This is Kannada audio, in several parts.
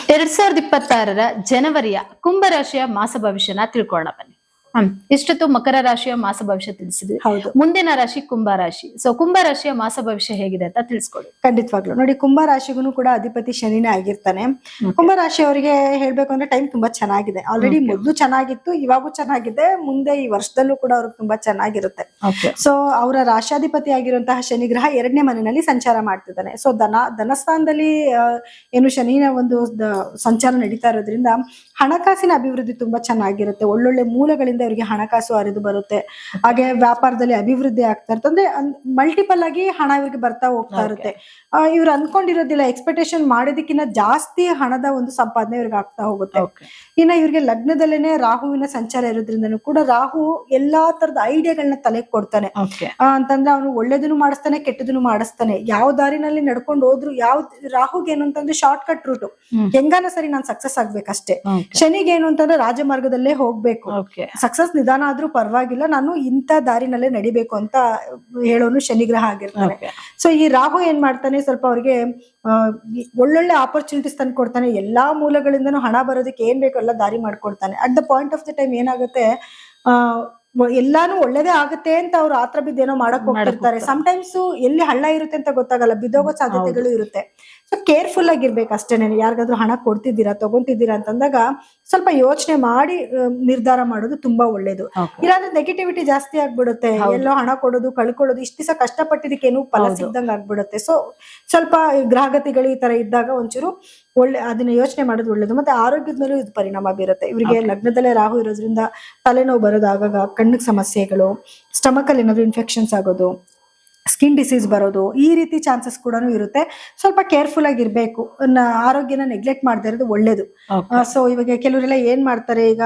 2026 ಜನವರಿಯ ಕುಂಭರಾಶಿಯ ಮಾಸ ಭವಿಷ್ಯನ ತಿಳ್ಕೊಳ್ಳೋಣ ಬನ್ನಿ. ಇಷ್ಟೊತ್ತು ಮಕರ ರಾಶಿಯ ಮಾಸ ಭವಿಷ್ಯ ತಿಳಿಸಿದ್ವಿ. ಹೌದು. ಮುಂದಿನ ರಾಶಿ ಕುಂಭರಾಶಿ. ಸೊ ಕುಂಭರಾಶಿಯ ಮಾಸ ಭವಿಷ್ಯ ಹೇಗಿದೆ ಅಂತ ತಿಳಿಸ್ಕೊಡಿ. ಖಂಡಿತವಾಗ್ಲು ನೋಡಿ, ಕುಂಭರಾಶಿಗೂ ಕೂಡ ಅಧಿಪತಿ ಶನಿನೇ ಆಗಿರ್ತಾನೆ. ಕುಂಭರಾಶಿ ಅವರಿಗೆ ಹೇಳ್ಬೇಕು ಅಂದ್ರೆ ಟೈಮ್ ತುಂಬಾ ಚೆನ್ನಾಗಿದೆ. ಆಲ್ರೆಡಿ ಮೊದಲು ಚೆನ್ನಾಗಿತ್ತು, ಇವಾಗೂ ಚೆನ್ನಾಗಿದೆ, ಮುಂದೆ ಈ ವರ್ಷದಲ್ಲೂ ಕೂಡ ಅವ್ರಿಗೆ ತುಂಬಾ ಚೆನ್ನಾಗಿರುತ್ತೆ. ಸೊ ಅವರ ರಾಶಾಧಿಪತಿ ಆಗಿರುವಂತಹ ಶನಿ ಗ್ರಹ 2ನೇ ಮನೆಯಲ್ಲಿ ಸಂಚಾರ ಮಾಡ್ತಿದ್ದಾನೆ. ಸೊ ಧನಸ್ಥಾನದಲ್ಲಿ ಏನು ಶನಿನ ಒಂದು ಸಂಚಾರ ನಡೀತಾ ಇರೋದ್ರಿಂದ ಹಣಕಾಸಿನ ಅಭಿವೃದ್ಧಿ ತುಂಬಾ ಚೆನ್ನಾಗಿರುತ್ತೆ. ಒಳ್ಳೊಳ್ಳೆ ಮೂಲಗಳಿಂದ ಇವರಿಗೆ ಹಣಕಾಸು ಹರಿದು ಬರುತ್ತೆ. ಹಾಗೆ ವ್ಯಾಪಾರದಲ್ಲಿ ಅಭಿವೃದ್ಧಿ ಆಗ್ತಾ ಇರುತ್ತೆ. ಅಂದ್ರೆ ಮಲ್ಟಿಪಲ್ ಆಗಿ ಹಣ ಇವ್ರಿಗೆ ಬರ್ತಾ ಹೋಗ್ತಾ ಇರುತ್ತೆ. ಇವ್ರು ಅನ್ಕೊಂಡಿರೋದಿಲ್ಲ, ಎಕ್ಸ್ಪೆಕ್ಟೇಷನ್ ಮಾಡೋದಕ್ಕಿಂತ ಜಾಸ್ತಿ ಹಣದ ಒಂದು ಸಂಪಾದನೆ ಇವ್ರಿಗೆ ಆಗ್ತಾ ಹೋಗುತ್ತೆ. ಇನ್ನ ಇವ್ರಿಗೆ ಲಗ್ನದಲ್ಲೇನೆ ರಾಹುವಿನ ಸಂಚಾರ ಇರೋದ್ರಿಂದನೂ ಕೂಡ ರಾಹು ಎಲ್ಲಾ ತರದ ಐಡಿಯಾಗಳನ್ನ ತಲೆಗೆ ಕೊಡ್ತಾನೆ. ಅಂತಂದ್ರೆ ಅವನು ಒಳ್ಳೇದನ್ನು ಮಾಡಿಸ್ತಾನೆ, ಕೆಟ್ಟದನ್ನು ಮಾಡಿಸ್ತಾನೆ. ಯಾವ ದಾರಿನಲ್ಲಿ ನಡ್ಕೊಂಡು ಹೋದ್ರು ರಾಹುಗೆ ಏನು ಅಂತಂದ್ರೆ ಶಾರ್ಟ್ ಕಟ್ ರೂಟ್, ಹೆಂಗಾನ ಸರಿ ನಾನ್ ಸಕ್ಸಸ್ ಆಗ್ಬೇಕಷ್ಟೇ. ಶನಿಗೆ ಏನು ಅಂತಂದ್ರೆ ರಾಜಮಾರ್ಗದಲ್ಲೇ ಹೋಗ್ಬೇಕು, ಸಕ್ಸಸ್ ನಿಧಾನ ಆದ್ರೂ ಪರವಾಗಿಲ್ಲ, ನಾನು ಇಂಥ ದಾರಿನಲ್ಲೇ ನಡಿಬೇಕು ಅಂತ ಹೇಳೋನು ಶನಿಗ್ರಹ ಆಗಿರ್ತಾನೆ. ಸೊ ಈ ರಾಹು ಏನ್ ಮಾಡ್ತಾನೆ, ಸ್ವಲ್ಪ ಅವ್ರಿಗೆ ಒಳ್ಳೊಳ್ಳೆ ಆಪರ್ಚುನಿಟೀಸ್ ತಂದು ಕೊಡ್ತಾನೆ. ಎಲ್ಲಾ ಮೂಲಗಳಿಂದನೂ ಹಣ ಬರೋದಕ್ಕೆ ಏನ್ ಬೇಕೋ ಎಲ್ಲ ದಾರಿ ಮಾಡ್ಕೊಡ್ತಾನೆ. At the point of the time ಏನಾಗುತ್ತೆ, ಎಲ್ಲಾನು ಒಳ್ಳೇದೇ ಆಗುತ್ತೆ ಅಂತ ಅವ್ರು ಆತ್ರ ಬಿದ್ದೇನೋ ಮಾಡಕ್ ಹೋಗ್ತಿರ್ತಾರೆ. ಸಮ್ಟೈಮ್ಸ್ ಎಲ್ಲಿ ಹಳ್ಳ ಇರುತ್ತೆ ಅಂತ ಗೊತ್ತಾಗಲ್ಲ, ಬಿದ್ದೋಗೋ ಸಾಧ್ಯತೆಗಳು ಇರುತ್ತೆ. ಸೊ ಕೇರ್ಫುಲ್ ಆಗಿರ್ಬೇಕು ಅಷ್ಟೇನೆ. ಯಾರಿಗಾದ್ರೂ ಹಣ ಕೊಡ್ತಿದ್ದೀರಾ, ತಗೊಂತಿದ್ದೀರಾ ಅಂತಂದಾಗ ಸ್ವಲ್ಪ ಯೋಚನೆ ಮಾಡಿ ನಿರ್ಧಾರ ಮಾಡೋದು ತುಂಬಾ ಒಳ್ಳೇದು. ಇಲ್ಲಾಂದ್ರೆ ನೆಗೆಟಿವಿಟಿ ಜಾಸ್ತಿ ಆಗ್ಬಿಡುತ್ತೆ. ಎಲ್ಲೋ ಹಣ ಕೊಡೋದು, ಕಳ್ಕೊಳ್ಳೋದು, ಇಷ್ಟ ದಿವಸ ಕಷ್ಟಪಟ್ಟಿದ್ದಕ್ಕೆ ಏನು ಫಲ ಸಿಗ್ದಂಗ್ ಆಗ್ಬಿಡುತ್ತೆ. ಸೊ ಸ್ವಲ್ಪ ಗ್ರಹಗತಿಗಳು ಈ ತರ ಇದ್ದಾಗ ಒಂಚೂರು ಅದನ್ನ ಯೋಚನೆ ಮಾಡೋದು ಒಳ್ಳೇದು. ಮತ್ತೆ ಆರೋಗ್ಯದ ಮೇಲೂ ಇದು ಪರಿಣಾಮ ಬೀರುತ್ತೆ. ಇವರಿಗೆ ಲಗ್ನದಲ್ಲೇ ರಾಹು ಇರೋದ್ರಿಂದ ತಲೆನೋವು ಬರೋದು, ಆಗಾಗ ಕಣ್ಣಿಗೆ ಸಮಸ್ಯೆಗಳು, ಸ್ಟಮಕ್ ಅಲ್ಲಿ ಏನಾದ್ರು ಇನ್ಫೆಕ್ಷನ್ಸ್ ಆಗೋದು, ಸ್ಕಿನ್ ಡಿಸೀಸ್ ಬರೋದು, ಈ ರೀತಿ ಚಾನ್ಸಸ್ ಕೂಡ ಇರುತ್ತೆ. ಸ್ವಲ್ಪ ಕೇರ್ಫುಲ್ ಆಗಿರ್ಬೇಕು. ಆರೋಗ್ಯನ ನೆಗ್ಲೆಕ್ಟ್ ಮಾಡದೇ ಇರೋದು ಒಳ್ಳೇದು. ಸೊ ಇವಾಗ ಕೆಲವರೆಲ್ಲ ಏನ್ ಮಾಡ್ತಾರೆ, ಈಗ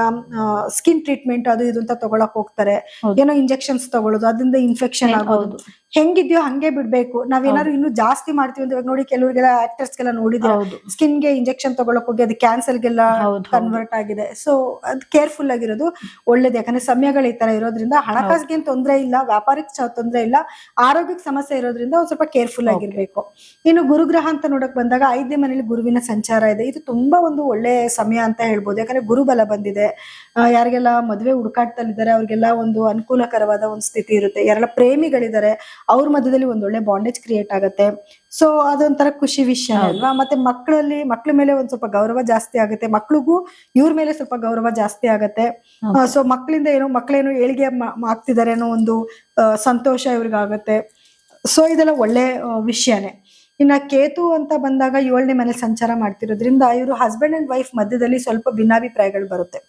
ಸ್ಕಿನ್ ಟ್ರೀಟ್ಮೆಂಟ್ ಅದು ಇದು ಅಂತ ತಗೊಳಕ್ ಹೋಗ್ತಾರೆ. ಏನೋ ಇಂಜೆಕ್ಷನ್ಸ್ ತಗೊಳ್ಳೋದು, ಅದರಿಂದ ಇನ್ಫೆಕ್ಷನ್ ಆಗೋದು. ಹೆಂಗಿದ್ಯೋ ಹಂಗೆ ಬಿಡ್ಬೇಕು. ನಾವೇನಾದ್ರು ಇನ್ನು ಜಾಸ್ತಿ ಮಾಡ್ತೀವಿ ಅಂತ, ಇವಾಗ ನೋಡಿ ಕೆಲವರಿಗೆಲ್ಲ ಆಕ್ಟರ್ಸ್ಗೆಲ್ಲ ನೋಡಿದ್ರೆ ಸ್ಕಿನ್ಗೆ ಇಂಜೆಕ್ಷನ್ ತಗೊಳಕ್ ಹೋಗಿ ಅದು ಕ್ಯಾನ್ಸರ್ಗೆಲ್ಲ ಕನ್ವರ್ಟ್ ಆಗಿದೆ. ಸೊ ಅದ್ ಕೇರ್ಫುಲ್ ಆಗಿರೋದು ಒಳ್ಳೇದು. ಯಾಕಂದ್ರೆ ಸಮಯಗಳು ಈ ತರ ಇರೋದ್ರಿಂದ ಹಣಕಾಸಿಗೆ ಏನ್ ತೊಂದರೆ ಇಲ್ಲ, ವ್ಯಾಪಾರಕ್ಕೆ ತೊಂದರೆ ಇಲ್ಲ, ಆರೋಗ್ಯಕ್ಕೆ ಸಮಸ್ಯೆ ಇರೋದ್ರಿಂದ ಒಂದ್ ಸ್ವಲ್ಪ ಕೇರ್ಫುಲ್ ಆಗಿರ್ಬೇಕು. ಇನ್ನು ಗುರುಗ್ರಹ ಅಂತ ನೋಡಕ್ ಬಂದಾಗ 5ನೇ ಮನೇಲಿ ಗುರುವಿನ ಸಂಚಾರ ಇದೆ. ಇದು ತುಂಬಾ ಒಂದು ಒಳ್ಳೆ ಸಮಯ ಅಂತ ಹೇಳ್ಬೋದು. ಯಾಕಂದ್ರೆ ಗುರುಬಲ ಬಂದಿದೆ. ಯಾರಿಗೆಲ್ಲ ಮದುವೆ ಹುಡುಕಾಟದಲ್ಲಿದ್ದಾರೆ ಅವ್ರಿಗೆಲ್ಲ ಒಂದು ಅನುಕೂಲಕರವಾದ ಒಂದು ಸ್ಥಿತಿ ಇರುತ್ತೆ. ಯಾರೆಲ್ಲ ಪ್ರೇಮಿಗಳಿದ್ದಾರೆ ಅವ್ರ ಮಧ್ಯದಲ್ಲಿ ಒಂದ್ ಒಳ್ಳೆ ಬಾಂಡೇಜ್ ಕ್ರಿಯೇಟ್ ಆಗುತ್ತೆ. ಸೊ ಅದೊಂಥರ ಖುಷಿ ವಿಷಯ ಅಲ್ವಾ. ಮತ್ತೆ ಮಕ್ಳ ಮೇಲೆ ಒಂದ್ ಸ್ವಲ್ಪ ಗೌರವ ಜಾಸ್ತಿ ಆಗುತ್ತೆ. ಮಕ್ಳಿಗೂ ಇವ್ರ ಮೇಲೆ ಸ್ವಲ್ಪ ಗೌರವ ಜಾಸ್ತಿ ಆಗತ್ತೆ. ಸೊ ಮಕ್ಳೇನು ಏಳಿಗೆ ಆಗ್ತಿದ್ದಾರೆ ಅನ್ನೋ ಒಂದು ಸಂತೋಷ ಇವ್ರಿಗಾಗತ್ತೆ. ಸೊ ಇದೆಲ್ಲ ಒಳ್ಳೆ ವಿಷಯನೇ. ಇನ್ನ ಕೇತು ಅಂತ ಬಂದಾಗ 7ನೇ ಮನೆ ಸಂಚಾರ ಮಾಡ್ತಿರೋದ್ರಿಂದ ಇವರು ಹಸ್ಬೆಂಡ್ ಅಂಡ್ ವೈಫ್ ಮಧ್ಯದಲ್ಲಿ ಸ್ವಲ್ಪ ಭಿನ್ನಾಭಿಪ್ರಾಯಗಳು ಬರುತ್ತೆ.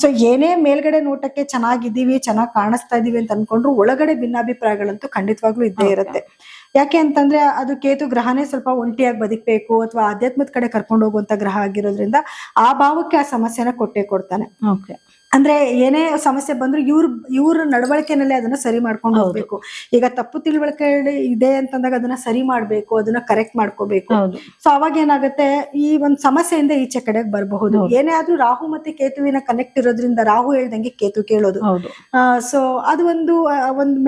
ಸೊ ಏನೇ ಮೇಲ್ಗಡೆ ನೋಟಕ್ಕೆ ಚೆನ್ನಾಗಿದ್ದೀವಿ, ಚೆನ್ನಾಗಿ ಕಾಣಿಸ್ತಾ ಇದೀವಿ ಅಂತ ಅನ್ಕೊಂಡ್ರು ಒಳಗಡೆ ಭಿನ್ನಾಭಿಪ್ರಾಯಗಳಂತೂ ಖಂಡಿತವಾಗ್ಲೂ ಇದ್ದೇ ಇರುತ್ತೆ. ಯಾಕೆ ಅಂತಂದ್ರೆ ಅದು ಕೇತು ಗ್ರಹನೇ ಸ್ವಲ್ಪ ಒಂಟಿಯಾಗಿ ಬದುಕಬೇಕು ಅಥವಾ ಆಧ್ಯಾತ್ಮದ ಕಡೆ ಕರ್ಕೊಂಡು ಹೋಗುವಂತ ಗ್ರಹ ಆಗಿರೋದ್ರಿಂದ ಆ ಭಾವಕ್ಕೆ ಆ ಸಮಸ್ಯೆನ ಕೊಟ್ಟೇ ಕೊಡ್ತಾನೆ. ಅಂದ್ರೆ ಏನೇ ಸಮಸ್ಯೆ ಬಂದ್ರು ಇವ್ರ ನಡವಳಿಕೆನಲ್ಲಿ ಅದನ್ನ ಸರಿ ಮಾಡ್ಕೊಂಡು ಹೋಗ್ಬೇಕು. ಈಗ ತಪ್ಪು ತಿಳುವಳಿಕೆ ಇದೆ ಅಂತಂದಾಗ ಅದನ್ನ ಸರಿ ಮಾಡ್ಬೇಕು, ಅದನ್ನ ಕರೆಕ್ಟ್ ಮಾಡ್ಕೋಬೇಕು. ಸೊ ಅವಾಗ ಏನಾಗುತ್ತೆ, ಈ ಒಂದ್ ಸಮಸ್ಯೆಯಿಂದ ಈಚೆ ಕಡೆಗೆ ಬರಬಹುದು. ಏನೇ ಆದ್ರೂ ರಾಹು ಮತ್ತೆ ಕೇತುವಿನ ಕನೆಕ್ಟ್ ಇರೋದ್ರಿಂದ ರಾಹು ಹೇಳ್ದಂಗೆ ಕೇತು ಕೇಳೋದು. ಸೊ ಅದು ಒಂದು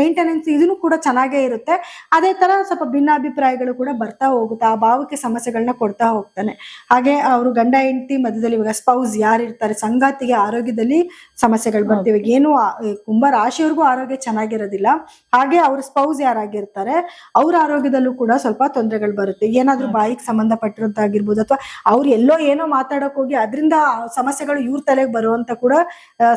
ಮೇಂಟೆನೆನ್ಸ್ ಇದನ್ನು ಕೂಡ ಚೆನ್ನಾಗೇ ಇರುತ್ತೆ. ಅದೇ ತರ ಸ್ವಲ್ಪ ಭಿನ್ನಾಭಿಪ್ರಾಯಗಳು ಕೂಡ ಬರ್ತಾ ಹೋಗುತ್ತೆ. ಆ ಭಾವಕ್ಕೆ ಸಮಸ್ಯೆಗಳನ್ನ ಕೊಡ್ತಾ ಹೋಗ್ತಾನೆ. ಹಾಗೆ ಅವರು ಗಂಡ ಹೆಂಡತಿ ಮಧ್ಯದಲ್ಲಿ ಇವಾಗ ಸ್ಪೌಸ್ ಯಾರಿರ್ತಾರೆ, ಸಂಗಾತಿಗೆ ಆರೋಗ್ಯದಲ್ಲಿ ಸಮಸ್ಯೆಗಳು ಬರ್ತಿವೆ. ಏನು ಕುಂಭ ರಾಶಿಯವ್ರಿಗೂ ಆರೋಗ್ಯ ಚೆನ್ನಾಗಿರೋದಿಲ್ಲ. ಹಾಗೆ ಅವ್ರ ಸ್ಪೌಸ್ ಯಾರಾಗಿರ್ತಾರೆ ಅವ್ರ ಆರೋಗ್ಯದಲ್ಲೂ ಕೂಡ ಸ್ವಲ್ಪ ತೊಂದರೆಗಳು ಬರುತ್ತೆ. ಏನಾದ್ರೂ ಬಾಯಿಗೆ ಸಂಬಂಧಪಟ್ಟಿರೋದಾಗಿರ್ಬೋದು, ಅಥವಾ ಅವ್ರು ಎಲ್ಲೋ ಏನೋ ಮಾತಾಡಕ್ ಹೋಗಿ ಅದರಿಂದ ಸಮಸ್ಯೆಗಳು ಇವ್ರ ತಲೆಗೆ ಬರುವಂತ ಕೂಡ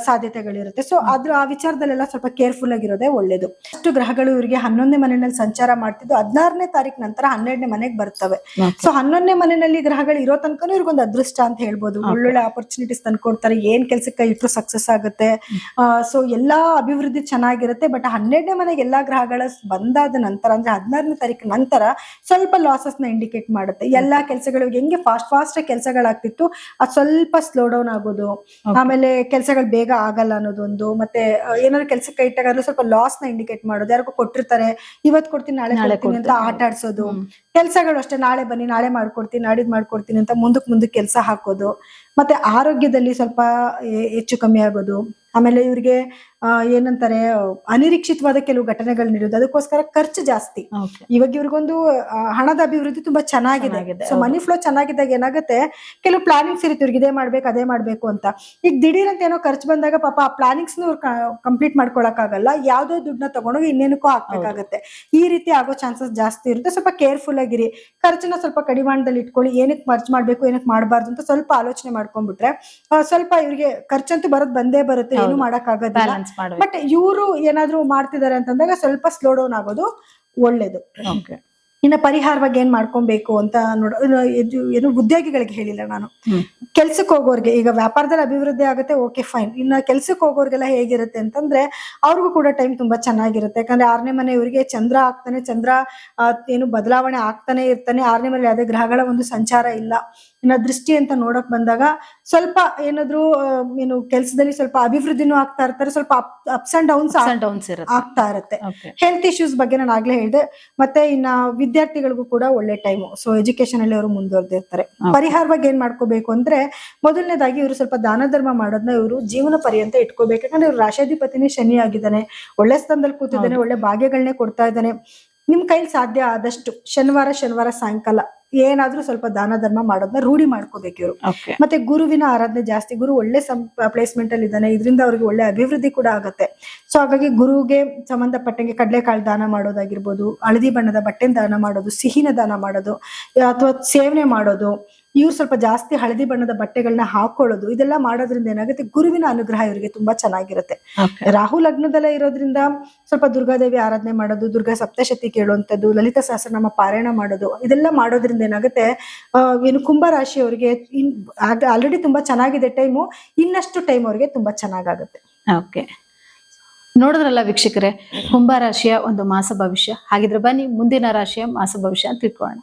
ಸಾಧ್ಯತೆಗಳಿರುತ್ತೆ. ಸೊ ಆ ವಿಚಾರದಲ್ಲೆಲ್ಲ ಸ್ವಲ್ಪ ಕೇರ್ಫುಲ್ ಆಗಿರೋದೇ ಒಳ್ಳೇದು. ಅಷ್ಟು ಗ್ರಹಗಳು ಇವರಿಗೆ 11ನೇ ಮನೆಯಲ್ಲಿ ಸಂಚಾರ ಮಾಡ್ತಿದ್ದು 16ನೇ ತಾರೀಕು ನಂತರ 12ನೇ ಮನೆಗೆ ಬರ್ತವೆ. ಸೊ 11ನೇ ಮನೆಯಲ್ಲಿ ಗ್ರಹಗಳು ಇರೋ ತನಕ ಇವ್ರಿಗೊಂದು ಅದೃಷ್ಟ ಅಂತ ಹೇಳ್ಬೋದು. ಒಳ್ಳೊಳ್ಳೆ ಆಪರ್ಚುನಿಟೀಸ್ ತಂದ್ಕೊಡ್ತಾರೆ. ಏನ್ ಕೆಲ್ಸಕ್ಕೆ ಇಟ್ಟರು ಸಕ್ಸಸ್ ಆಗುತ್ತೆ. ಸೊ ಎಲ್ಲಾ ಅಭಿವೃದ್ಧಿ ಚೆನ್ನಾಗಿರುತ್ತೆ. ಬಟ್ 12ನೇ ಮನೆಗೆ ಎಲ್ಲಾ ಗ್ರಹಗಳ ಬಂದಾದ ನಂತರ, ಅಂದ್ರೆ 16ನೇ ತಾರೀಕು ನಂತರ ಸ್ವಲ್ಪ ಲಾಸಸ್ ನ ಇಂಡಿಕೇಟ್ ಮಾಡುತ್ತೆ. ಎಲ್ಲಾ ಕೆಲಸಗಳು ಹೆಂಗೆ ಫಾಸ್ಟ್ ಕೆಲಸಗಳಾಗ್ತಿತ್ತು ಅದು ಸ್ವಲ್ಪ ಸ್ಲೋ ಡೌನ್ ಆಗೋದು, ಆಮೇಲೆ ಕೆಲಸಗಳು ಬೇಗ ಆಗಲ್ಲ ಅನ್ನೋದೊಂದು, ಮತ್ತೆ ಏನಾದ್ರು ಕೆಲಸಕ್ಕೆ ಇಟ್ಟಾಗ ಸ್ವಲ್ಪ ಲಾಸ್ ನ ಇಂಡಿಕೇಟ್ ಮಾಡೋದು. ಯಾರಿಗೂ ಕೊಟ್ಟಿರ್ತಾರೆ, ಇವತ್ ಕೊಡ್ತೀನಿ ನಾಳೆ ಕೊಡ್ತೀನಿ ಅಂತ ಆಟ ಆಡ್ಸೋದು. ಕೆಲಸಗಳು ಅಷ್ಟೇ, ನಾಳೆ ಬನ್ನಿ ನಾಳೆ ಮಾಡ್ಕೊಡ್ತೀನಿ ನಾಡಿದ್ ಮಾಡ್ಕೊಡ್ತೀನಿ ಅಂತ ಮುಂದಕ್ಕೆ ಕೆಲಸ ಹಾಕೋದು. ಮತ್ತೆ ಆರೋಗ್ಯದಲ್ಲಿ ಸ್ವಲ್ಪ ಹೆಚ್ಚು ಕಮ್ಮಿ ಆಗೋದು. ಆಮೇಲೆ ಇವ್ರಿಗೆ ಏನಂತಾರೆ ಅನಿರೀಕ್ಷಿತವಾದ ಕೆಲವು ಘಟನೆಗಳು ನಡೆಯೋದು, ಅದಕ್ಕೋಸ್ಕರ ಖರ್ಚು ಜಾಸ್ತಿ. Okay. ಇವಾಗ ಇವ್ರಿಗೊಂದು ಹಣದ ಅಭಿವೃದ್ಧಿ ತುಂಬಾ ಚೆನ್ನಾಗಿದೆ. ಚೆನ್ನಾಗಿದೆ, ಸೊ ಮನಿ ಫ್ಲೋ ಚೆನ್ನಾಗಿದ್ದಾಗ ಏನಾಗುತ್ತೆ, ಕೆಲವು ಪ್ಲಾನಿಂಗ್ಸ್ ಇರುತ್ತೆ ಇವ್ರಿಗೆ, ಇದೇ ಮಾಡ್ಬೇಕು ಅದೇ ಮಾಡ್ಬೇಕು ಅಂತ. ಈಗ ದಿಢೀರ್ ಅಂತ ಏನೋ ಖರ್ಚು ಬಂದಾಗ ಪಾಪ ಆ ಪ್ಲಾನಿಂಗ್ಸ್ ಕಂಪ್ಲೀಟ್ ಮಾಡ್ಕೊಳಕ್ ಆಗಲ್ಲ, ಯಾವ್ದೋ ದುಡ್ಡನ್ನ ತಗೊಂಡೋಗಿ ಇನ್ನೇನಕ್ಕೋ ಹಾಕ್ಬೇಕಾಗತ್ತೆ. ಈ ರೀತಿ ಆಗೋ ಚಾನ್ಸಸ್ ಜಾಸ್ತಿ ಇರುತ್ತೆ. ಸ್ವಲ್ಪ ಕೇರ್ಫುಲ್ ಆಗಿರಿ, ಖರ್ಚನ್ನ ಸ್ವಲ್ಪ ಕಡಿವಾಣದಲ್ಲಿ ಇಟ್ಕೊಳ್ಳಿ. ಏನಕ್ಕೆ ಖರ್ಚು ಮಾಡ್ಬೇಕು ಏನಕ್ಕೆ ಮಾಡಬಾರ್ದು ಅಂತ ಸ್ವಲ್ಪ ಆಲೋಚನೆ ಮಾಡ್ಕೊಂಡ್ಬಿಟ್ರೆ ಸ್ವಲ್ಪ ಇವ್ರಿಗೆ ಖರ್ಚಂತೂ ಬಂದೇ ಬರುತ್ತೆ, ಏನು ಮಾಡಕ್ ಆಗೋದಿಲ್ಲ. ಬ್ಯಾಲೆನ್ಸ್ ಮಾಡ್ಬೇಕು. ಬಟ್ ಇವರು ಏನಾದ್ರು ಮಾಡ್ತಿದ್ದಾರೆ ಅಂತಂದಾಗ ಸ್ವಲ್ಪ ಸ್ಲೋ ಡೌನ್ ಆಗೋದು ಒಳ್ಳೇದು. Okay. ಇನ್ನ ಪರಿಹಾರವಾಗಿ ಏನ್ ಮಾಡ್ಕೊಬೇಕು ಅಂತ ಏನು ಉದ್ಯೋಗಿಗಳಿಗೆ ಹೇಳಿಲ್ಲ ನಾನು. ಕೆಲ್ಸಕ್ಕೆ ಹೋಗೋರ್ಗೆ, ಈಗ ವ್ಯಾಪಾರದಲ್ಲಿ ಅಭಿವೃದ್ಧಿ ಆಗುತ್ತೆ, ಓಕೆ ಫೈನ್. ಇನ್ನ ಕೆಲ್ಸಕ್ಕೆ ಹೋಗೋರ್ಗೆಲ್ಲ ಹೇಗಿರುತ್ತೆ ಅಂತಂದ್ರೆ ಅವ್ರಿಗೂ ಕೂಡ ಟೈಮ್ ತುಂಬಾ ಚೆನ್ನಾಗಿರುತ್ತೆ. ಯಾಕಂದ್ರೆ 6ನೇ ಮನೆ ಇವರಿಗೆ ಚಂದ್ರ ಆಗ್ತಾನೆ, ಚಂದ್ರ ಏನು ಬದಲಾವಣೆ ಆಗ್ತಾನೆ ಇರ್ತಾನೆ. 6ನೇ ಮನೆ ಯಾವುದೇ ಗ್ರಹಗಳ ಒಂದು ಸಂಚಾರ ಇಲ್ಲ. ಇನ್ನ ದೃಷ್ಟಿ ಅಂತ ನೋಡಕ್ ಬಂದಾಗ ಸ್ವಲ್ಪ ಏನಾದ್ರು ಏನು ಕೆಲ್ಸದಲ್ಲಿ ಸ್ವಲ್ಪ ಅಭಿವೃದ್ಧಿನೂ ಆಗ್ತಾ ಇರ್ತಾರೆ, ಸ್ವಲ್ಪ ಅಪ್ಸ್ ಅಂಡ್ ಡೌನ್ಸ್ ಆಗ್ತಾ ಇರುತ್ತೆ. ಹೆಲ್ತ್ ಇಶ್ಯೂಸ್ ಬಗ್ಗೆ ನಾನು ಆಗ್ಲೇ ಹೇಳಿದೆ. ಮತ್ತೆ ಇನ್ನ ವಿದ್ಯಾರ್ಥಿಗಳಿಗೂ ಕೂಡ ಒಳ್ಳೆ ಟೈಮು. ಸೊ ಎಜುಕೇಶನ್ ಅಲ್ಲಿ ಅವರು ಮುಂದುವರೆದಿರ್ತಾರೆ. ಪರಿಹಾರವಾಗಿ ಏನ್ ಮಾಡ್ಕೋಬೇಕು ಅಂದ್ರೆ, ಮೊದಲನೇದಾಗಿ ಇವರು ಸ್ವಲ್ಪ ದಾನ ಧರ್ಮ ಮಾಡೋದನ್ನ ಇವರು ಜೀವನ ಪರ್ಯಂತ ಇಟ್ಕೋಬೇಕು. ಯಾಕಂದ್ರೆ ಇವ್ರು ರಾಶಾಧಿಪತಿನೇ ಶನಿ ಆಗಿದ್ದಾನೆ, ಒಳ್ಳೆ ಸ್ಥಾನದಲ್ಲಿ ಕೂತಿದ್ದಾನೆ, ಒಳ್ಳೆ ಭಾಗ್ಯಗಳನ್ನೇ ಕೊಡ್ತಾ ಇದ್ದಾನೆ. ನಿಮ್ ಕೈಲಿ ಸಾಧ್ಯ ಆದಷ್ಟು ಶನಿವಾರ ಸಾಯಂಕಾಲ ಏನಾದ್ರೂ ಸ್ವಲ್ಪ ದಾನ ಧರ್ಮ ಮಾಡೋದನ್ನ ರೂಢಿ ಮಾಡ್ಕೋಬೇಕು ಇವರು. ಮತ್ತೆ ಗುರುವಿನ ಆರಾಧನೆ ಜಾಸ್ತಿ. ಗುರು ಒಳ್ಳೆ ಪ್ಲೇಸ್ಮೆಂಟ್ ಅಲ್ಲಿ ಇದ್ದಾನೆ, ಇದರಿಂದ ಅವ್ರಿಗೆ ಒಳ್ಳೆ ಅಭಿವೃದ್ಧಿ ಕೂಡ ಆಗುತ್ತೆ. ಸೊ ಹಾಗಾಗಿ ಗುರುಗೆ ಸಂಬಂಧಪಟ್ಟಂಗೆ ಕಡಲೆಕಾಳು ದಾನ ಮಾಡೋದಾಗಿರ್ಬೋದು, ಹಳದಿ ಬಣ್ಣದ ಬಟ್ಟೆ ದಾನ ಮಾಡೋದು, ಸಿಹಿನ ದಾನ ಮಾಡೋದು, ಅಥವಾ ಸೇವನೆ ಮಾಡೋದು, ಇವ್ರು ಸ್ವಲ್ಪ ಜಾಸ್ತಿ ಹಳದಿ ಬಣ್ಣದ ಬಟ್ಟೆಗಳನ್ನ ಹಾಕೊಳ್ಳೋದು, ಇದೆಲ್ಲ ಮಾಡೋದ್ರಿಂದ ಏನಾಗುತ್ತೆ, ಗುರುವಿನ ಅನುಗ್ರಹ ಇವರಿಗೆ ತುಂಬಾ ಚೆನ್ನಾಗಿರುತ್ತೆ. ರಾಹು ಲಗ್ನದಲ್ಲೇ ಇರೋದ್ರಿಂದ ಸ್ವಲ್ಪ ದುರ್ಗಾದೇವಿ ಆರಾಧನೆ ಮಾಡೋದು, ದುರ್ಗಾ ಸಪ್ತಶತಿ ಕೇಳುವಂಥದ್ದು, ಲಲಿತ ಸಹಸ್ರನಾಮ ಪಾರಾಯಣ ಮಾಡೋದು, ಇದೆಲ್ಲ ಮಾಡೋದ್ರಿಂದ ಏನಾಗುತ್ತೆ, ಏನು ಕುಂಭ ರಾಶಿಯವರಿಗೆ ಆಲ್ರೆಡಿ ತುಂಬಾ ಚೆನ್ನಾಗಿದೆ ಟೈಮು, ಇನ್ನಷ್ಟು ಟೈಮ್ ಅವ್ರಿಗೆ ತುಂಬಾ ಚೆನ್ನಾಗಾಗುತ್ತೆ. ಓಕೆ, ನೋಡಿದ್ರಲ್ಲ ವೀಕ್ಷಕರೇ, ಕುಂಭ ರಾಶಿಯ ಒಂದು ಮಾಸ ಭವಿಷ್ಯ. ಹಾಗಿದ್ರೆ ಬನ್ನಿ ಮುಂದಿನ ರಾಶಿಯ ಮಾಸ ಭವಿಷ್ಯ ಅಂತ ತಿಳ್ಕೊಳ್ಳೋಣ.